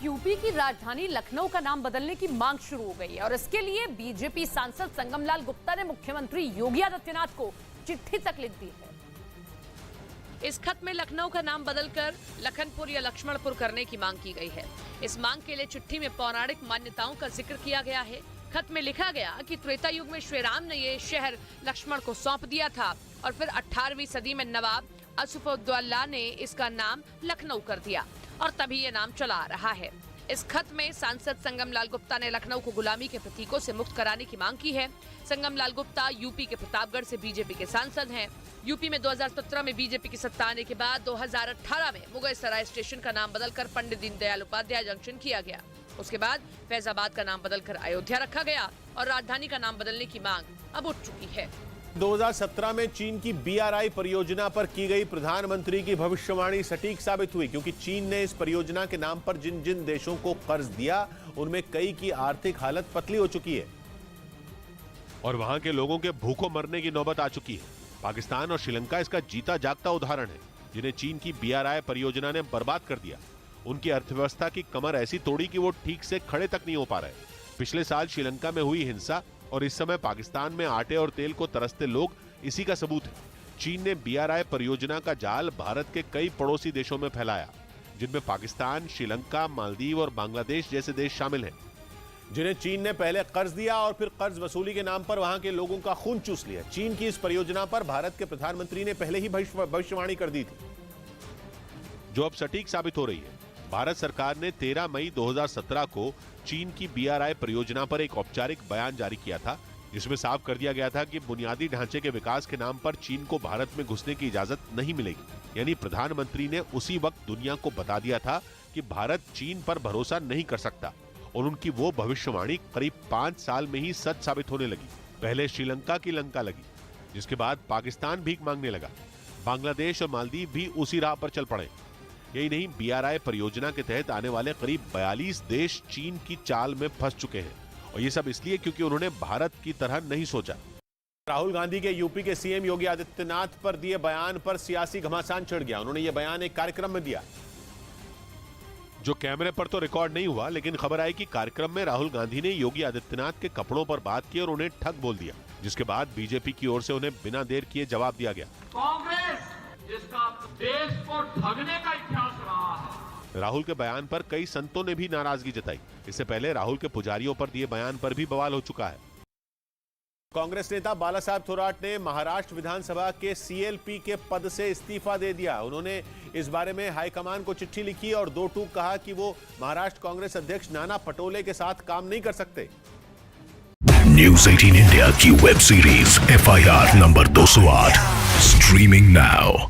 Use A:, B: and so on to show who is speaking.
A: UP की राजधानी लखनऊ का नाम बदलने की मांग शुरू हो गई है और इसके लिए बीजेपी सांसद संगमलाल गुप्ता ने मुख्यमंत्री योगी आदित्यनाथ को चिट्ठी तक लिख दी है। इस खत में लखनऊ का नाम बदलकर लखनपुर या लक्ष्मणपुर करने की मांग की गई है। इस मांग के लिए चिट्ठी में पौराणिक मान्यताओं का जिक्र किया गया है। खत में लिखा गया कि त्रेता युग में श्री राम ने ये शहर लक्ष्मण को सौंप दिया था और फिर 18वीं सदी में नवाब असफउद्दौला ने इसका नाम लखनऊ कर दिया और तभी ये नाम चला आ रहा है। इस खत में सांसद संगमलाल गुप्ता ने लखनऊ को गुलामी के प्रतीकों से मुक्त कराने की मांग की है। संगमलाल गुप्ता यूपी के प्रतापगढ़ से बीजेपी के सांसद हैं। यूपी में 2017 में बीजेपी की सत्ता आने के बाद 2018 में मुगल सराय स्टेशन का नाम बदलकर पंडित दीनदयाल उपाध्याय जंक्शन किया गया। उसके बाद फैजाबाद का नाम बदलकर अयोध्या रखा गया और राजधानी का नाम बदलने की मांग अब उठ चुकी है।
B: 2017 में चीन की BRI परियोजना पर की गई प्रधानमंत्री की भविष्यवाणी सटीक साबित हुई, क्योंकि चीन ने इस परियोजना के नाम पर जिन जिन देशों को कर्ज दिया उनमें कई की आर्थिक हालत पतली हो चुकी है
C: और वहां के लोगों के भूखों मरने की नौबत आ चुकी है। पाकिस्तान और श्रीलंका इसका जीता जागता उदाहरण है, जिन्हें चीन की BRI परियोजना ने बर्बाद कर दिया। उनकी अर्थव्यवस्था की कमर ऐसी तोड़ी कि वो ठीक से खड़े तक नहीं हो पा रहे। पिछले साल श्रीलंका में हुई हिंसा और इस समय पाकिस्तान में आटे और तेल को तरसते लोग इसी का सबूत है। चीन ने BRI परियोजना का जाल भारत के कई पड़ोसी देशों में फैलाया, जिनमें पाकिस्तान, श्रीलंका, मालदीव और बांग्लादेश जैसे देश शामिल हैं,
B: जिन्हें चीन ने पहले कर्ज दिया और फिर कर्ज वसूली के नाम पर वहां के लोगों का खून चूस लिया। चीन की इस परियोजना पर भारत के प्रधानमंत्री ने पहले ही भविष्यवाणी कर दी थी,
C: जो अब सटीक साबित हो रही है। भारत सरकार ने 13 मई 2017 को चीन की BRI परियोजना पर एक औपचारिक बयान जारी किया था, जिसमें साफ कर दिया गया था कि बुनियादी ढांचे के विकास के नाम पर चीन को भारत में घुसने की इजाजत नहीं मिलेगी। यानी प्रधानमंत्री ने उसी वक्त दुनिया को बता दिया था कि भारत चीन पर भरोसा नहीं कर सकता और उनकी वो भविष्यवाणी करीब 5 साल में ही सच साबित होने लगी। पहले श्रीलंका की लंका लगी, जिसके बाद पाकिस्तान भीख मांगने लगा। बांग्लादेश और मालदीव भी उसी राह पर चल पड़े। यही नहीं, BRI परियोजना के तहत आने वाले करीब 42 देश चीन की चाल में फंस चुके हैं और ये सब इसलिए क्योंकि उन्होंने भारत की तरह नहीं सोचा।
B: राहुल गांधी के यूपी के CM योगी आदित्यनाथ पर दिए बयान पर सियासी घमासान छिड़ गया। उन्होंने ये बयान एक कार्यक्रम में दिया,
C: जो कैमरे पर तो रिकॉर्ड नहीं हुआ, लेकिन खबर आई कि कार्यक्रम में राहुल गांधी ने योगी आदित्यनाथ के कपड़ों पर बात की और उन्हें ठग बोल दिया, जिसके बाद बीजेपी की ओर से उन्हें बिना देर किए जवाब दिया गया।
D: कांग्रेस जिसका देश को ठगने का इतिहास रहा है।
C: राहुल के बयान पर कई संतों ने भी नाराजगी जताई। इससे पहले राहुल के पुजारियों पर दिए बयान पर भी बवाल हो चुका है।
B: कांग्रेस नेता बाला साहब थोराट ने महाराष्ट्र विधानसभा के CLP के पद से इस्तीफा दे दिया। उन्होंने इस बारे में हाईकमान को चिट्ठी लिखी और दो टूक कहा कि वो महाराष्ट्र कांग्रेस अध्यक्ष नाना पटोले के साथ काम नहीं कर सकते।
E: न्यूज़ 18 इंडिया की web series FIR number 208 streaming now.